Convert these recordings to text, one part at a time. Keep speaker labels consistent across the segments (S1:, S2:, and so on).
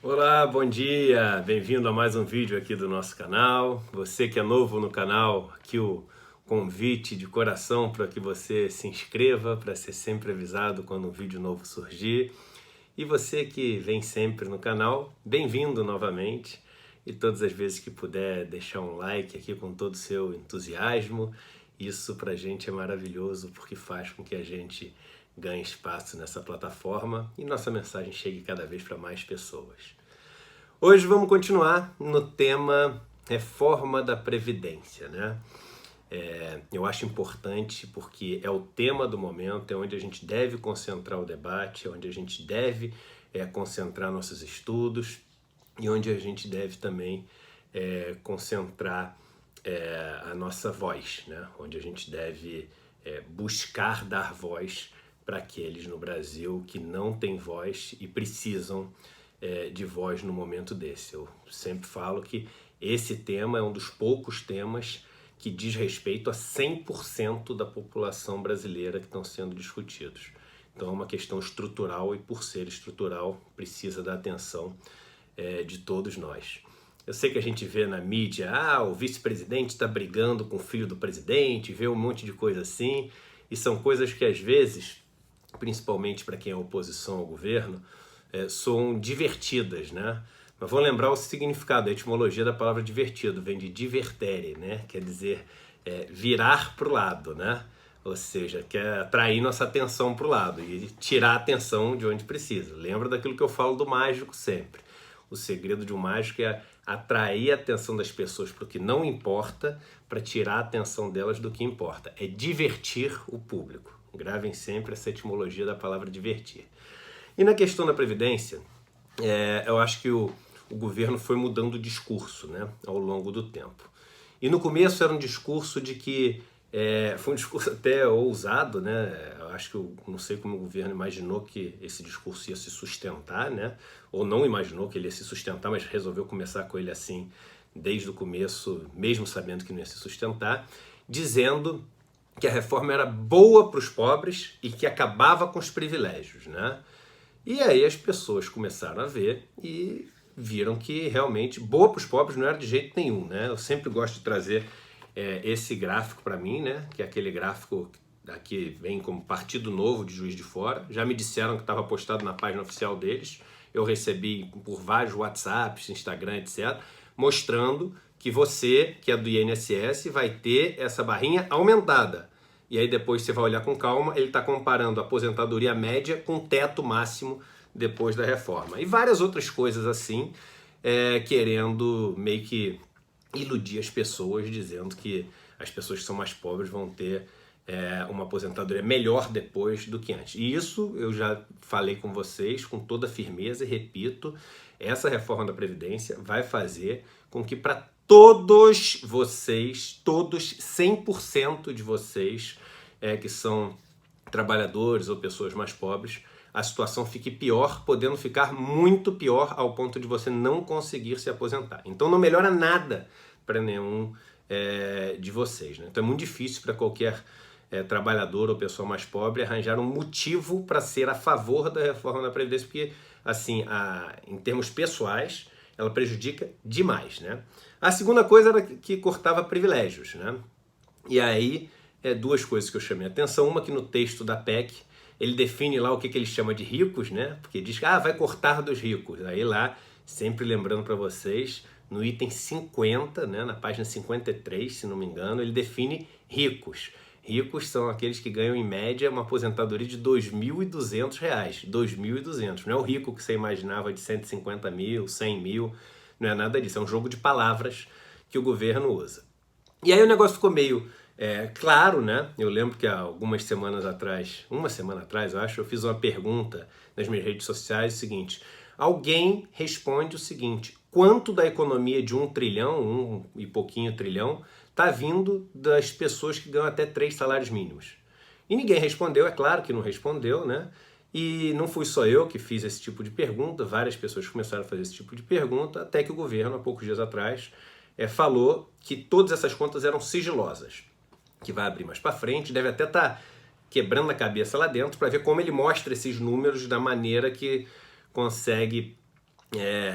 S1: Olá, bom dia! Bem-vindo a mais um vídeo aqui do nosso canal. Você que é novo no canal, aqui o convite de coração para que você se inscreva, para ser sempre avisado quando um vídeo novo surgir. E você que vem sempre no canal, bem-vindo novamente. E todas as vezes que puder deixar um like aqui com todo o seu entusiasmo, isso pra gente é maravilhoso porque faz com que a gente ganhe espaço nessa plataforma e nossa mensagem chegue cada vez para mais pessoas. Hoje vamos continuar no tema reforma da Previdência, né? Eu acho importante porque é o tema do momento, é onde a gente deve concentrar o debate, é onde a gente deve concentrar nossos estudos e onde a gente deve também concentrar a nossa voz, né? Onde a gente deve buscar dar voz para aqueles no Brasil que não têm voz e precisam de voz no momento desse. Eu sempre falo que esse tema é um dos poucos temas que diz respeito a 100% da população brasileira que estão sendo discutidos. Então é uma questão estrutural e, por ser estrutural, precisa da atenção de todos nós. Eu sei que a gente vê na mídia, o vice-presidente está brigando com o filho do presidente, vê um monte de coisa assim, e são coisas que às vezes, principalmente para quem é oposição ao governo, são divertidas, né? Mas vou lembrar o significado, a etimologia da palavra divertido, vem de divertere, né? Quer dizer, virar para o lado, né? Ou seja, quer atrair nossa atenção para o lado e tirar a atenção de onde precisa. Lembra daquilo que eu falo do mágico sempre. O segredo de um mágico é atrair a atenção das pessoas para o que não importa, para tirar a atenção delas do que importa. É divertir o público. Gravem sempre essa etimologia da palavra divertir. E na questão da Previdência, eu acho que o governo foi mudando o discurso, né, ao longo do tempo. E no começo era um discurso de que, foi um discurso até ousado, né? Eu acho que eu não sei como o governo imaginou que esse discurso ia se sustentar, né? Ou não imaginou que ele ia se sustentar, mas resolveu começar com ele assim desde o começo, mesmo sabendo que não ia se sustentar, dizendo que a reforma era boa para os pobres e que acabava com os privilégios, né? E aí as pessoas começaram a ver e viram que realmente boa para os pobres não era de jeito nenhum, né? Eu sempre gosto de trazer esse gráfico para mim, né? Que é aquele gráfico que vem como Partido Novo de Juiz de Fora. Já me disseram que estava postado na página oficial deles. Eu recebi por vários WhatsApps, Instagram, etc., mostrando que você, que é do INSS, vai ter essa barrinha aumentada. E aí depois você vai olhar com calma, ele está comparando a aposentadoria média com o teto máximo depois da reforma. E várias outras coisas assim, querendo meio que iludir as pessoas, dizendo que as pessoas que são mais pobres vão ter uma aposentadoria melhor depois do que antes. E isso eu já falei com vocês com toda firmeza e repito, essa reforma da Previdência vai fazer com que para todos vocês, todos 100% de vocês que são trabalhadores ou pessoas mais pobres, a situação fique pior, podendo ficar muito pior ao ponto de você não conseguir se aposentar. Então não melhora nada para nenhum de vocês, né? Então é muito difícil para qualquer trabalhador ou pessoa mais pobre arranjar um motivo para ser a favor da reforma da Previdência, porque, assim, em termos pessoais, ela prejudica demais, né? A segunda coisa era que cortava privilégios, né? E aí, duas coisas que eu chamei a atenção. Uma que no texto da PEC, ele define lá o que ele chama de ricos, né? Porque diz que vai cortar dos ricos. Aí lá, sempre lembrando para vocês, no item 50, né, na página 53, se não me engano, ele define ricos. Ricos são aqueles que ganham, em média, uma aposentadoria de R$ 2.200. R$ 2.200. Não é o rico que você imaginava de 150 mil, 100 mil. Não é nada disso. É um jogo de palavras que o governo usa. E aí o negócio ficou meio claro, né? Eu lembro que há algumas semanas atrás, uma semana atrás, eu acho, eu fiz uma pergunta nas minhas redes sociais, o seguinte: alguém responde o seguinte: quanto da economia de 1 trilhão, 1 e pouquinho trilhão, está vindo das pessoas que ganham até 3 salários mínimos? E ninguém respondeu, é claro que não respondeu, né? E não fui só eu que fiz esse tipo de pergunta, várias pessoas começaram a fazer esse tipo de pergunta, até que o governo, há poucos dias atrás, falou que todas essas contas eram sigilosas, que vai abrir mais para frente, deve até estar quebrando a cabeça lá dentro para ver como ele mostra esses números da maneira que consegue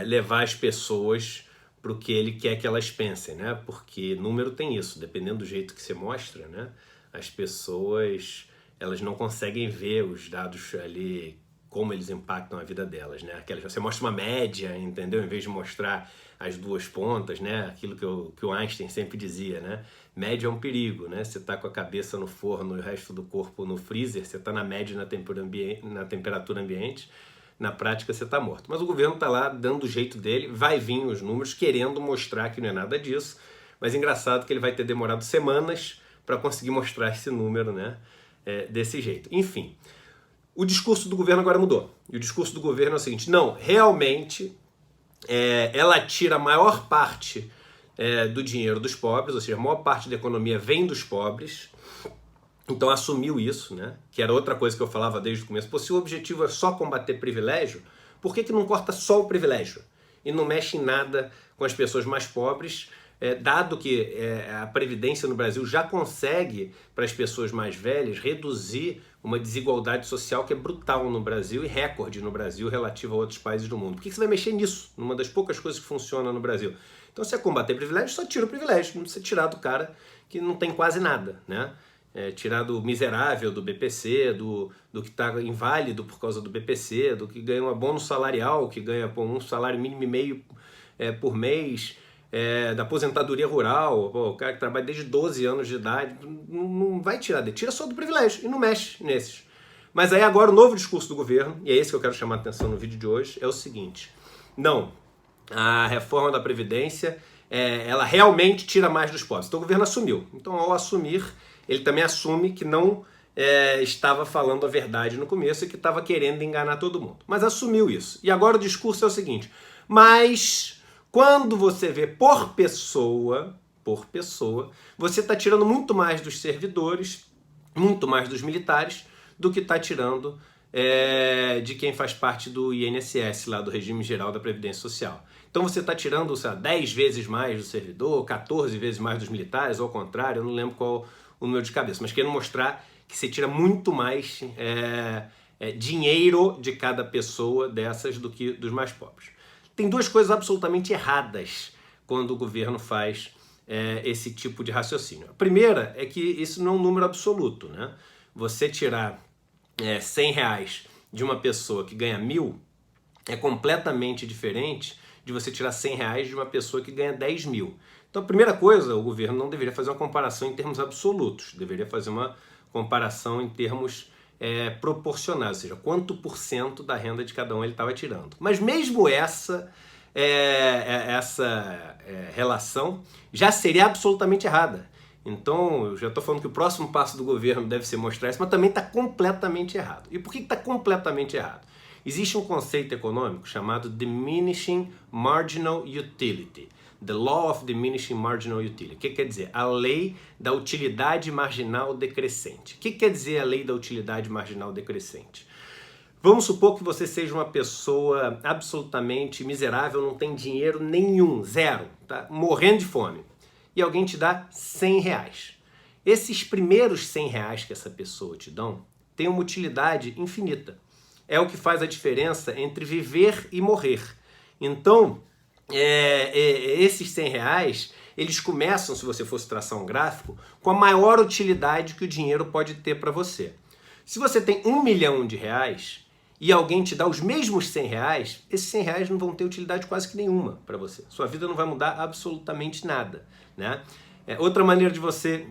S1: levar as pessoas para o que ele quer que elas pensem, né? Porque número tem isso, dependendo do jeito que você mostra, né? As pessoas, elas não conseguem ver os dados ali, como eles impactam a vida delas, né? Você mostra uma média, entendeu? Em vez de mostrar as duas pontas, né? Aquilo que o Einstein sempre dizia, né? Média é um perigo, né? Você tá com a cabeça no forno e o resto do corpo no freezer, você tá na média na temperatura ambiente, na prática você está morto. Mas o governo está lá dando o jeito dele, vai vir os números querendo mostrar que não é nada disso, mas é engraçado que ele vai ter demorado semanas para conseguir mostrar esse número, né, desse jeito. Enfim, o discurso do governo agora mudou. E o discurso do governo é o seguinte: não, realmente ela tira a maior parte do dinheiro dos pobres, ou seja, a maior parte da economia vem dos pobres. Então assumiu isso, né? Que era outra coisa que eu falava desde o começo. Pô, se o objetivo é só combater privilégio, por que não corta só o privilégio? E não mexe em nada com as pessoas mais pobres, dado que a Previdência no Brasil já consegue, para as pessoas mais velhas, reduzir uma desigualdade social que é brutal no Brasil e recorde no Brasil relativo a outros países do mundo. Por que você vai mexer nisso? Numa das poucas coisas que funciona no Brasil. Então, se é combater privilégio, só tira o privilégio. Não precisa tirar do cara que não tem quase nada, né? Tirar do miserável do BPC, do que está inválido por causa do BPC, do que ganha um bônus salarial, que ganha um salário mínimo e meio por mês, da aposentadoria rural, o cara que trabalha desde 12 anos de idade, não vai tirar dele, tira só do privilégio e não mexe nesses. Mas aí agora o novo discurso do governo, e é esse que eu quero chamar a atenção no vídeo de hoje, é o seguinte: não, a reforma da Previdência, ela realmente tira mais dos pobres. Então o governo assumiu. Então, ao assumir, ele também assume que não estava falando a verdade no começo e que estava querendo enganar todo mundo. Mas assumiu isso. E agora o discurso é o seguinte: mas quando você vê por pessoa, você está tirando muito mais dos servidores, muito mais dos militares, do que está tirando de quem faz parte do INSS, lá do Regime Geral da Previdência Social. Então você está tirando, 10 vezes mais do servidor, 14 vezes mais dos militares, ou ao contrário, eu não lembro qual o número de cabeça, mas querendo mostrar que você tira muito mais dinheiro de cada pessoa dessas do que dos mais pobres. Tem duas coisas absolutamente erradas quando o governo faz esse tipo de raciocínio. A primeira é que isso não é um número absoluto, né? Você tirar 100 reais de uma pessoa que ganha 1.000 é completamente diferente de você tirar 100 reais de uma pessoa que ganha 10.000. Então, a primeira coisa, o governo não deveria fazer uma comparação em termos absolutos, deveria fazer uma comparação em termos proporcionais, ou seja, quanto por cento da renda de cada um ele estava tirando. Mas mesmo essa relação já seria absolutamente errada. Então, eu já estou falando que o próximo passo do governo deve ser mostrar isso, mas também está completamente errado. E por que está completamente errado? Existe um conceito econômico chamado Diminishing Marginal Utility. The Law of Diminishing Marginal Utility. O que quer dizer? A lei da utilidade marginal decrescente. O que quer dizer a lei da utilidade marginal decrescente? Vamos supor que você seja uma pessoa absolutamente miserável, não tem dinheiro nenhum, zero, tá? Morrendo de fome. E alguém te dá 100 reais. Esses primeiros 100 reais que essa pessoa te dão têm uma utilidade infinita. É o que faz a diferença entre viver e morrer. Então, esses 100 reais, eles começam, se você fosse traçar um gráfico, com a maior utilidade que o dinheiro pode ter para você. Se você tem 1 milhão de reais e alguém te dá os mesmos 100 reais, esses 100 reais não vão ter utilidade quase que nenhuma para você. Sua vida não vai mudar absolutamente nada, né? Outra maneira de você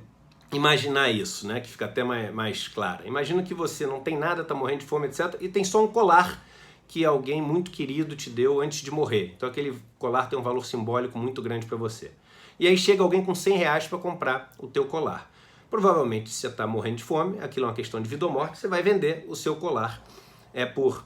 S1: imaginar isso, né, que fica até mais clara. Imagina que você não tem nada, está morrendo de fome, etc. E tem só um colar que alguém muito querido te deu antes de morrer. Então aquele colar tem um valor simbólico muito grande para você. E aí chega alguém com 100 reais para comprar o teu colar. Provavelmente, se você está morrendo de fome, aquilo é uma questão de vida ou morte, você vai vender o seu colar por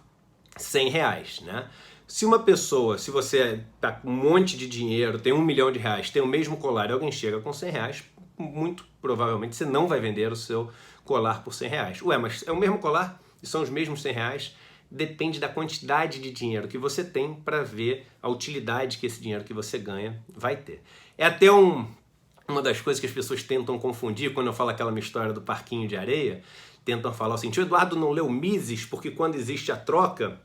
S1: 100 reais, né? Se uma pessoa, se você está com um monte de dinheiro, tem 1 milhão de reais, tem o mesmo colar e alguém chega com 100 reais, muito provavelmente você não vai vender o seu colar por 100 reais. Ué, mas é o mesmo colar e são os mesmos 100 reais? Depende da quantidade de dinheiro que você tem para ver a utilidade que esse dinheiro que você ganha vai ter. É até uma das coisas que as pessoas tentam confundir quando eu falo aquela minha história do parquinho de areia, tentam falar assim: o Eduardo não leu Mises porque quando existe a troca,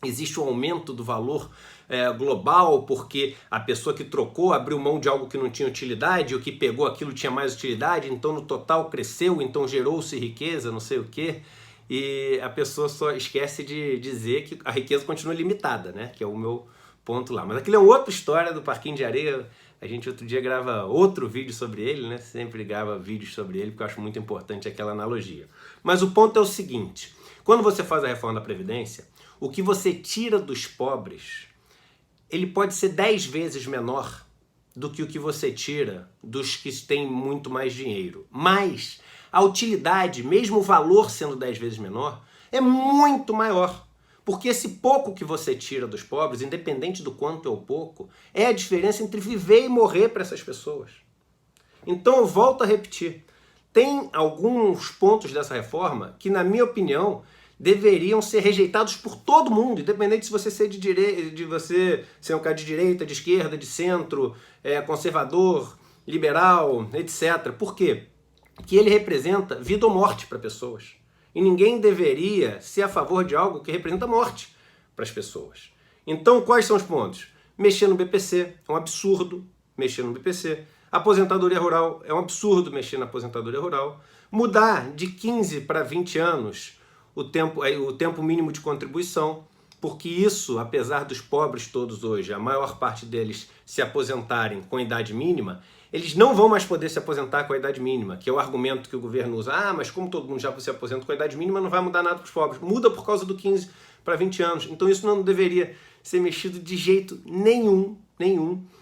S1: existe um aumento do valor global, porque a pessoa que trocou abriu mão de algo que não tinha utilidade, o que pegou aquilo tinha mais utilidade, então no total cresceu, então gerou-se riqueza, não sei o quê. E a pessoa só esquece de dizer que a riqueza continua limitada, né? Que é o meu ponto lá. Mas aquilo é outra história do Parquinho de Areia. A gente outro dia grava outro vídeo sobre ele, né? Sempre grava vídeos sobre ele, porque eu acho muito importante aquela analogia. Mas o ponto é o seguinte: quando você faz a reforma da Previdência, o que você tira dos pobres, ele pode ser 10 vezes menor do que o que você tira dos que têm muito mais dinheiro. Mas a utilidade, mesmo o valor sendo 10 vezes menor, é muito maior. Porque esse pouco que você tira dos pobres, independente do quanto é o pouco, é a diferença entre viver e morrer para essas pessoas. Então eu volto a repetir. Tem alguns pontos dessa reforma que, na minha opinião, deveriam ser rejeitados por todo mundo, independente se você ser de direita, de você ser um cara de direita, de esquerda, de centro, conservador, liberal, etc. Por quê? Porque ele representa vida ou morte para pessoas. E ninguém deveria ser a favor de algo que representa morte para as pessoas. Então, quais são os pontos? Mexer no BPC é um absurdo mexer no BPC. Aposentadoria rural é um absurdo mexer na aposentadoria rural. Mudar de 15 para 20 anos o tempo mínimo de contribuição, porque isso, apesar dos pobres todos hoje, a maior parte deles se aposentarem com idade mínima, eles não vão mais poder se aposentar com a idade mínima, que é o argumento que o governo usa. Ah, mas como todo mundo já se aposenta com a idade mínima, não vai mudar nada para os pobres. Muda por causa do 15 para 20 anos. Então isso não deveria ser mexido de jeito nenhum,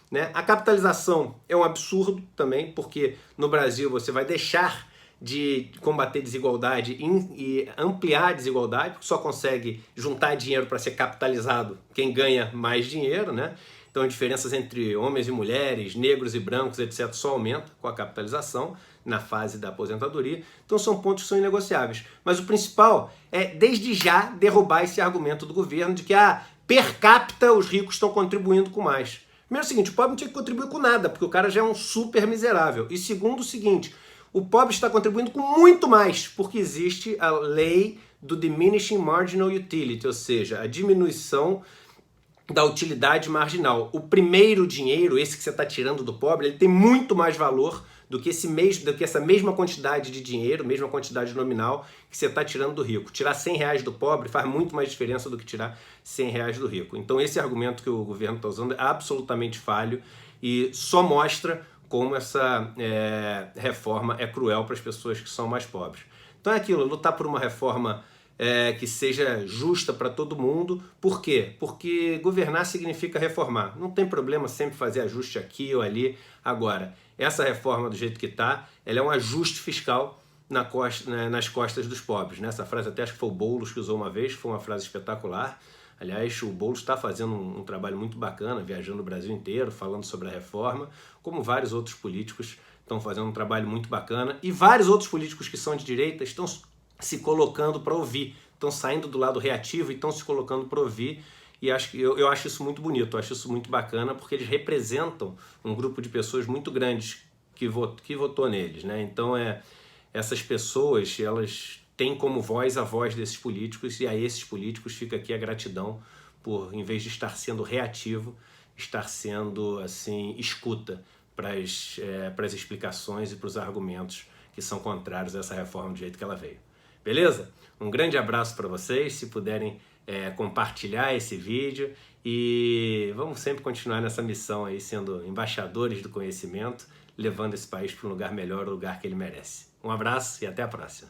S1: né? A capitalização é um absurdo também, porque no Brasil você vai deixar de combater desigualdade e ampliar a desigualdade, porque só consegue juntar dinheiro para ser capitalizado quem ganha mais dinheiro, né? Então, as diferenças entre homens e mulheres, negros e brancos, etc., só aumenta com a capitalização na fase da aposentadoria. Então, são pontos que são inegociáveis. Mas o principal é, desde já, derrubar esse argumento do governo de que, per capita, os ricos estão contribuindo com mais. Primeiro, o seguinte, o pobre não tinha que contribuir com nada, porque o cara já é um super miserável. E segundo, o seguinte, o pobre está contribuindo com muito mais, porque existe a lei do Diminishing Marginal Utility, ou seja, a diminuição da utilidade marginal. O primeiro dinheiro, esse que você está tirando do pobre, ele tem muito mais valor do que essa mesma quantidade de dinheiro, mesma quantidade nominal que você está tirando do rico. Tirar 100 reais do pobre faz muito mais diferença do que tirar 100 reais do rico. Então esse argumento que o governo está usando é absolutamente falho e só mostra como essa reforma é cruel para as pessoas que são mais pobres. Então é aquilo, lutar por uma reforma que seja justa para todo mundo. Por quê? Porque governar significa reformar. Não tem problema sempre fazer ajuste aqui ou ali. Agora, essa reforma do jeito que está, ela é um ajuste fiscal nas costas dos pobres. Né? Essa frase até acho que foi o Boulos que usou uma vez, foi uma frase espetacular. Aliás, o Boulos está fazendo um trabalho muito bacana, viajando o Brasil inteiro, falando sobre a reforma, como vários outros políticos estão fazendo um trabalho muito bacana. E vários outros políticos que são de direita estão se colocando para ouvir, estão saindo do lado reativo e estão se colocando para ouvir, e eu acho isso muito bonito, eu acho isso muito bacana, porque eles representam um grupo de pessoas muito grandes que votou neles, né? Então essas pessoas, elas têm como voz a voz desses políticos, e a esses políticos fica aqui a gratidão por, em vez de estar sendo reativo, estar sendo, assim, escuta para as explicações e para os argumentos que são contrários a essa reforma do jeito que ela veio. Beleza? Um grande abraço para vocês, se puderem compartilhar esse vídeo, e vamos sempre continuar nessa missão aí, sendo embaixadores do conhecimento, levando esse país para um lugar melhor, o lugar que ele merece. Um abraço e até a próxima.